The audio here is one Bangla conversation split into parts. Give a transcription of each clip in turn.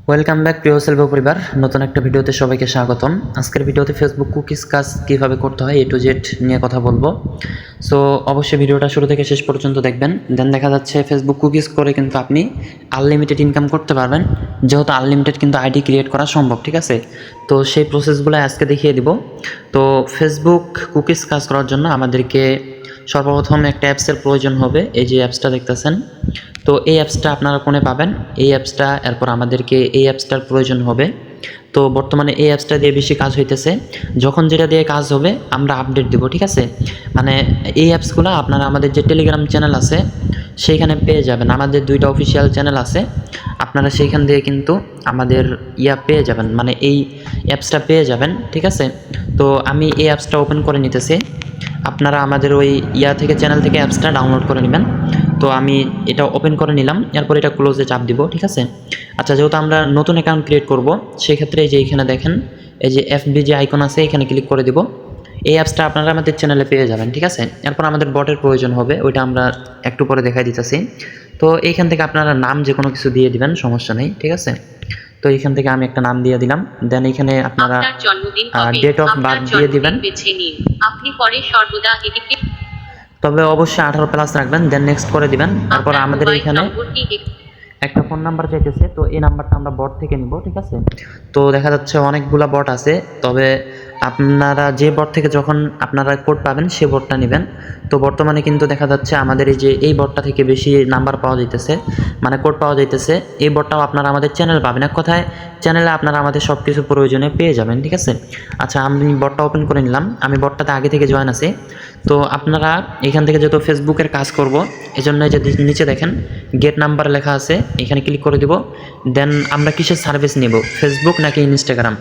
ওয়েলকাম ব্যাক প্রিয় সেলভ পরিবার, নতুন একটা ভিডিওতে সবাইকে স্বাগতম। আজকের ভিডিওতে ফেসবুক কুকিজ কাজ কীভাবে করতে হয় A to Z নিয়ে কথা বলবো। সো অবশ্যই ভিডিওটা শুরু থেকে শেষ পর্যন্ত দেখবেন। দেন দেখা যাচ্ছে ফেসবুক কুকিজ করে কিন্তু আপনি আনলিমিটেড ইনকাম করতে পারবেন, যেহেতু আনলিমিটেড কিন্তু আইডি ক্রিয়েট করা সম্ভব, ঠিক আছে। তো সেই প্রসেসগুলো আজকে দেখিয়ে দিব। তো ফেসবুক কুকিজ কাজ করার জন্য আমাদেরকে সর্বপ্রথম একটা অ্যাপসের প্রয়োজন হবে। এই যে অ্যাপসটা দেখতেছেন, তো এই অ্যাপসটা আপনারা কোনে পাবেন? এই অ্যাপসটা এরপর আমাদেরকে এই অ্যাপসটার প্রয়োজন হবে। তো বর্তমানে এই অ্যাপসটা দিয়ে বেশি কাজ হইতেছে। যখন যেটা দিয়ে কাজ হবে আমরা আপডেট দিব, ঠিক আছে। মানে এই অ্যাপসগুলো আপনারা আমাদের যে টেলিগ্রাম চ্যানেল আছে সেইখানে পেয়ে যাবেন। আমাদের 2টা অফিসিয়াল চ্যানেল আছে, আপনারা সেইখান দিয়ে কিন্তু আমাদের পেয়ে যাবেন, মানে এই অ্যাপসটা পেয়ে যাবেন, ঠিক আছে। তো আমি এই অ্যাপসটা ওপেন করে নিতেছি। আপনারা আমাদের ওই থেকে চ্যানেল থেকে অ্যাপসটা ডাউনলোড করে নেবেন। তো আমি এটা ওপেন করে নিলাম, এরপর এটা ক্লোজে চাপ দিব, ঠিক আছে। আচ্ছা, যেহেতু আমরা নতুন অ্যাকাউন্ট ক্রিয়েট করব, সেক্ষেত্রে এই যে এখানে দেখেন এই যে FB যে আইকন আছে এখানে ক্লিক করে দিব। এই অ্যাপসটা আপনারা আমাদের চ্যানেলে পেয়ে যাবেন, ঠিক আছে। এরপর আমাদের বটের প্রয়োজন হবে, ওইটা আমরা একটু পরে দেখাই দিতেছি। তো এইখান থেকে আপনারা নাম যে কোনো কিছু দিয়ে দিবেন, সমস্যা নেই, ঠিক আছে। তো এইখান থেকে আমি একটা নাম দিয়ে দিলাম। দেন এখানে আপনারা ডেট অফ বার্থ দিয়ে দিবেন। আপনি পরে সর্বদা এটিকে তবে অবশ্যই 18+ রাখবেন। দেন নেক্সট করে দিবেন। তারপর আমাদের এখানে একটা ফোন নাম্বার চাইতেছে, তো এই নাম্বারটা আমরা বট থেকে নিব, ঠিক আছে। তো দেখা যাচ্ছে অনেকগুলা বট আছে, তবে আপনারা যে বট থেকে যখন আপনারা কোড পাবেন সে বটটা নেবেন। তো বর্তমানে কিন্তু দেখা যাচ্ছে আমাদের এই বটটা থেকে বেশি নাম্বার পাওয়া যাইতেছে, মানে কোড পাওয়া যাইতেছে। এই বটটাও আপনারা আমাদের চ্যানেল পাবেন, এক কথায় চ্যানেলে আপনারা আমাদের সব কিছু প্রয়োজনে পেয়ে যাবেন, ঠিক আছে। আচ্ছা, আমি বটটা ওপেন করে নিলাম। আমি বটটাতে আগে থেকে জয়েন আছি। তো আপনারা এখান থেকে যেহেতু ফেসবুকের কাজ করব, এজন্য যে নিচে দেখেন গেট নাম্বার লেখা আছে, এখানে ক্লিক করে দিব। দেন আমরা কিসের সার্ভিস নিব, ফেসবুক নাকি ইনস্টাগ্রাম?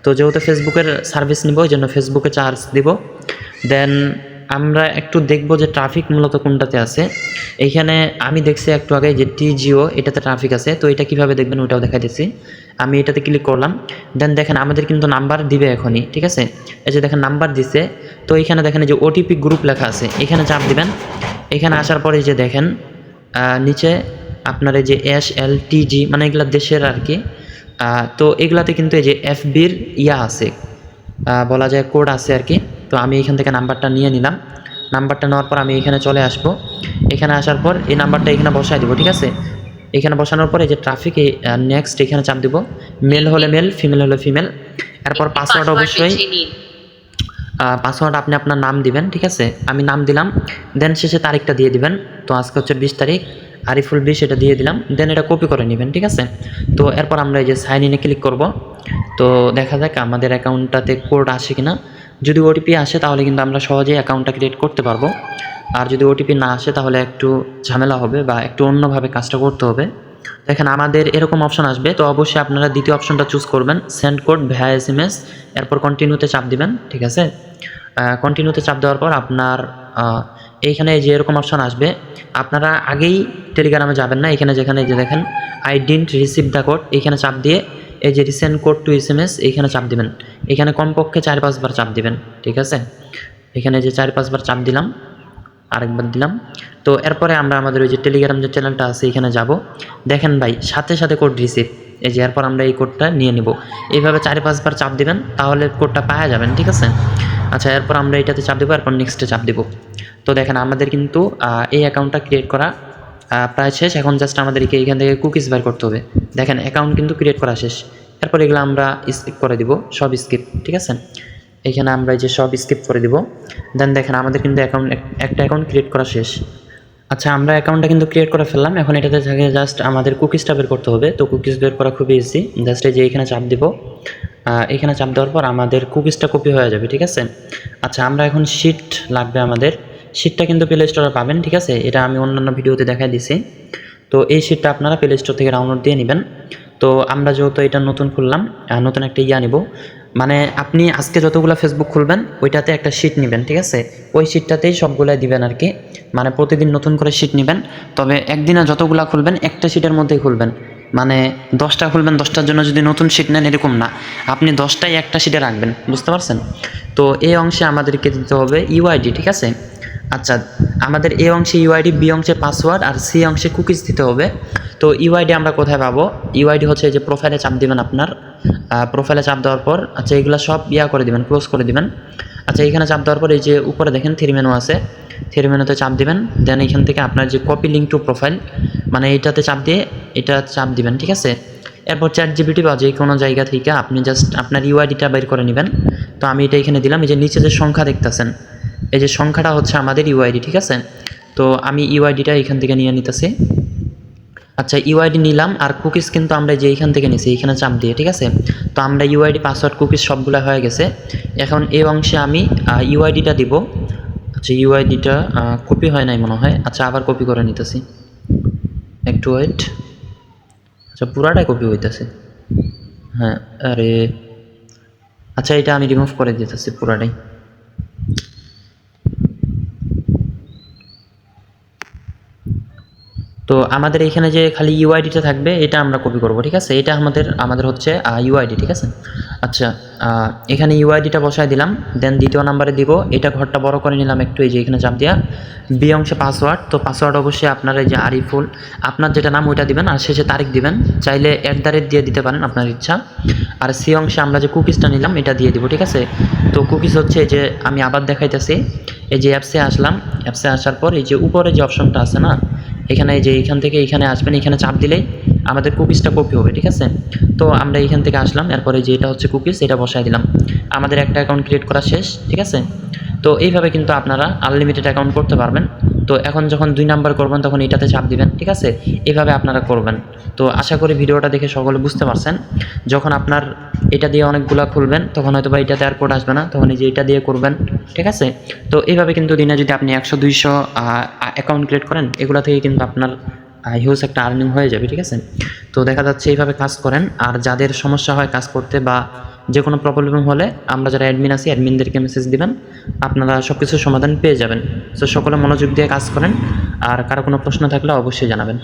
তো যেহেতু ফেসবুকের সার্ভিস নিব, এই জন্য ফেসবুকে চার্জ দিব। দেন আমরা একটু দেখব যে ট্রাফিক মূলত কোনটাতে আছে। এইখানে আমি দেখছি একটু আগে যে TGO, এটাতে ট্রাফিক আছে। তো এটা কিভাবে দেখবেন ওইটাও দেখা দিচ্ছি। আমি এটাতে ক্লিক করলাম। দেন দেখেন আমাদের কিন্তু নাম্বার দিবে এখনই, ঠিক আছে। এই যে দেখেন নাম্বার দিছে। তো এইখানে দেখেন যে OTP গ্রুপ লেখা আছে, এখানে চাপ দিবেন। এখানে আসার পরে যে দেখেন নিচে আপনার এই যে SLTG, মানে এগুলা দেশের আর কি। তো এগুলাতে কিন্তু এই যে FBর আছে, বলা যায় কোড আছে আর কি। তো আমি এখান থেকে নাম্বারটা নিয়ে নিলাম। নাম্বারটা নেওয়ার পর আমি এখানে চলে আসব। এখানে আসার পর এই নাম্বারটা এখানে বসায় দেবো, ঠিক আছে। এখানে বসানোর পরে যে ট্রাফিক নেক্সট এখানে চাপ দেবো। মেল হলে মেল, ফিমেল হলে ফিমেল। এরপর পাসওয়ার্ড অবশ্যই পাসওয়ার্ড আপনি আপনার নাম দিবেন, ঠিক আছে। আমি নাম দিলাম। দেন শেষে তারিখটা দিয়ে দিবেন। তো আজকে হচ্ছে 20 তারিখ, আরিফুল 20, এটা দিয়ে দিলাম। দেন এটা কপি করে নেবেন, ঠিক আছে। তো এরপর আমরা এই যে সাইন ইনে ক্লিক করব। তো দেখা যাক আমাদের অ্যাকাউন্টটাতে কোড আসে কিনা। যদি OTP আসে তাহলে কিন্তু আমরা সহজেই অ্যাকাউন্টটা ক্রিয়েট করতে পারবো। আর যদি OTP না আসে তাহলে একটু ঝামেলা হবে বা একটু অন্যভাবে কাজটা করতে হবে। দেখেন আমাদের এরকম অপশন আসবে, তো অবশ্যই আপনারা দ্বিতীয় অপশনটা চুজ করবেন, সেন্ড কোড ভায়া SMS। এরপর কন্টিনিউতে চাপ দিবেন, ঠিক আছে। কন্টিনিউতে চাপ দেওয়ার পর আপনার এইখানে যে এরকম অপশন আসবে, আপনারা আগেই টেলিগ্রামে যাবেন না। এখানে যেখানে যে দেখেন I didn't receive the code, এইখানে চাপ দিয়ে এই যে রিসেন্ড কোড টু SMS এইখানে চাপ দিবেন। এখানে কমপক্ষে 4-5 বার চাপ দিবেন, ঠিক আছে। এখানে যে 4-5 বার চাপ দিলাম, আরেকবার দিলাম। তো এরপরে আমরা আমাদের ওই যে টেলিগ্রাম যে চ্যানেলটা আছে এখানে যাব। দেখেন ভাই সাথে সাথে কোড রিসিভ, এই যে এরপর আমরা এই কোডটা নিয়ে নিব। এইভাবে 4-5 বার চাপ দিবেন, তাহলে কোডটা পাওয়া যাবেন, ঠিক আছে। আচ্ছা, এরপর আমরা এটাতে চাপ দেবো, এরপর নেক্সটে চাপ দেবো। তো দেখেন আমাদের কিন্তু এই অ্যাকাউন্টটা ক্রিয়েট করা প্রায় শেষ। এখন জাস্ট আমাদেরকে এইখান থেকে কুকিজ বের করতে হবে। দেখেন অ্যাকাউন্ট কিন্তু ক্রিয়েট করা শেষ। এরপর এগুলো আমরা স্কিপ করে দিব, সব স্কিপ, ঠিক আছে। এইখানে আমরা এই যে সব স্কিপ করে দিব। দেন দেখেন আমাদের কিন্তু একটা অ্যাকাউন্ট ক্রিয়েট করা শেষ। আচ্ছা, আমরা অ্যাকাউন্টটা কিন্তু ক্রিয়েট করে ফেললাম। এখন এটাতে থাকে জাস্ট আমাদের কুকিজটা বের করতে হবে। তো কুকিজ বের করা খুবই ইজি। জাস্ট এই যে এখানে চাপ দিব। এখানে চাপ দেওয়ার পর আমাদের কুকিজটা কপি হয়ে যাবে, ঠিক আছে। আচ্ছা, আমরা এখন শিট লাগবে আমাদের। শিটটা কিন্তু প্লে স্টোরে পাবেন, ঠিক আছে। এটা আমি অন্যান্য ভিডিওতে দেখাই দিছি। তো এই শিটটা আপনারা প্লে স্টোর থেকে ডাউনলোড দিয়ে নেবেন। তো আমরা যেহেতু এটা নতুন খুললাম, নতুন একটা নিব, মানে আপনি আজকে যতগুলো ফেসবুক খুলবেন ওইটাতে একটা শিট নেবেন, ঠিক আছে। ওই শিটটাতেই সবগুলো দিবেন আর কি, মানে প্রতিদিন নতুন করে শিট নেবেন। তবে একদিনে যতগুলো খুলবেন একটা শিটের মধ্যেই খুলবেন, মানে 10টা খুলবেন, 10টার জন্য যদি নতুন শিট নেন এরকম না, আপনি 10টাই একটা শিটে রাখবেন, বুঝতে পারছেন। তো এই অংশে আমাদেরকে দিতে হবে UID, ঠিক আছে। আচ্ছা, আমাদের এ অংশে ইউআইডি, বি অংশে পাসওয়ার্ড আর সি অংশে কুকিজ দিতে হবে। তো ইউআইডি আমরা কোথায় পাবো? ইউআইডি হচ্ছে এই যে প্রোফাইলে চাপ দিবেন, আপনার প্রোফাইলে চাপ দেওয়ার পর আচ্ছা এগুলো সব করে দিবেন, ক্লোজ করে দিবেন। আচ্ছা এখানে চাপ দেওয়ার পর এই যে উপরে দেখেন 3 মেনু আছে, 3 মেনুতে চাপ দিবেন। দেন এখান থেকে আপনার যে কপি লিঙ্ক টু প্রোফাইল মানে এইটাতে চাপ দিয়ে এটা চাপ দিবেন, ঠিক আছে। এরপর ChatGPT বা যে কোনো জায়গা থেকে আপনি জাস্ট আপনার ইউআইডিটা বের করে নেবেন। তো আমি এটা এখানে দিলাম। এই যে নিচে যে সংখ্যা দেখতেছেন, এই যে সংখ্যাটা হচ্ছে আমাদের ইউআইডি, ঠিক আছে। তো আমি ইউআইডিটা এখান থেকে নিয়ে নিতেছি। আচ্ছা ইউআইডি নিলাম, আর কুকিজ কিন্তু আমরা যে এইখান থেকে নিছি এইখানে চাপ দিয়ে, ঠিক আছে। তো আমরা ইউআইডি, পাসওয়ার্ড, কুকিজ সবগুলো হয়ে গেছে। এখন এই অংশে আমি ইউআইডিটা দিব। আচ্ছা ইউআইডিটা কপি হয় নাই মনে হয়। আচ্ছা আবার কপি করে নিতেছি, একটু ওয়েট। আচ্ছা পুরাটাই কপি হইতেছে, হ্যাঁ। আরে আচ্ছা এটা আমি রিমুভ করে দিতেছি পুরাটাই। তো আমাদের এখানে যে খালি ইউআইডিটা থাকবে এটা আমরা কপি করব, ঠিক আছে। এটা আমাদের হচ্ছে ইউআইডি, ঠিক আছে। আচ্ছা এখানে ইউআইডিটা বসায় দিলাম। দেন দ্বিতীয় নাম্বারে দিব, এটা ঘরটা বড় করে নিলাম একটু, এই যে এখানে চাপ দিয়া। বি অংশে পাসওয়ার্ড, তো পাসওয়ার্ড অবশ্যই আপনার এই যে আরিফুল, আপনার যেটা নাম ওইটা দিবেন, আর শেষে তারিখ দিবেন। চাইলে @ দিয়ে দিতে পারেন, আপনার ইচ্ছা। আর সি অংশে আমরা যে কুকিজটা নিলাম এটা দিয়ে দিব, ঠিক আছে। তো কুকিজ হচ্ছে এই যে আমি আবার দেখাইতেছি, এই যে অ্যাপসে আসলাম। অ্যাপসে আসার পর এই যে উপরে যে অপশনটা আছে না, এখানে যে এইখান থেকে এখানে আসবেন, এখানে চাপ দিলেই আমাদের কুকিজটা কপি হবে, ঠিক আছে। তো আমরা এইখান থেকে আসলাম, এরপরে যে এটা হচ্ছে কুকিজ, এটা বসায় দিলাম। আমাদের একটা অ্যাকাউন্ট ক্রিয়েট করা শেষ, ঠিক আছে। তো এইভাবে কিন্তু আপনারা আনলিমিটেড অ্যাকাউন্ট করতে পারবেন। তো এখন যখন 2 নাম্বার করবেন তখন এটাতে চাপ দিবেন, ঠিক আছে। এইভাবে আপনারা করবেন। তো আশা করি ভিডিওটা দেখে সকলে বুঝতে পারছেন। যখন আপনার এটা দিয়ে অনেকগুলা খুলবেন তখন হয়তো বা এটাতে আর কোড আসবে না, তখন এই যে এটা দিয়ে করবেন, ঠিক আছে। তো এইভাবে কিন্তু দিনে যদি আপনি 100-200 অ্যাকাউন্ট ক্রিয়েট করেন, এগুলো থেকে কিন্তু আপনার হিউজ একটা আর্নিং হয়ে যাবে, ঠিক আছে। তো দেখা যাচ্ছে এইভাবে কাজ করেন। আর যাদের সমস্যা হয় কাজ করতে বা যে কোনো প্রবলেম হলে আমরা যারা অ্যাডমিন আছি অ্যাডমিনদেরকে মেসেজ দিবেন, আপনারা সব কিছুর সমাধান পেয়ে যাবেন। তো সকলে মনোযোগ দিয়ে কাজ করেন, আর কারো কোনো প্রশ্ন থাকলে অবশ্যই জানাবেন।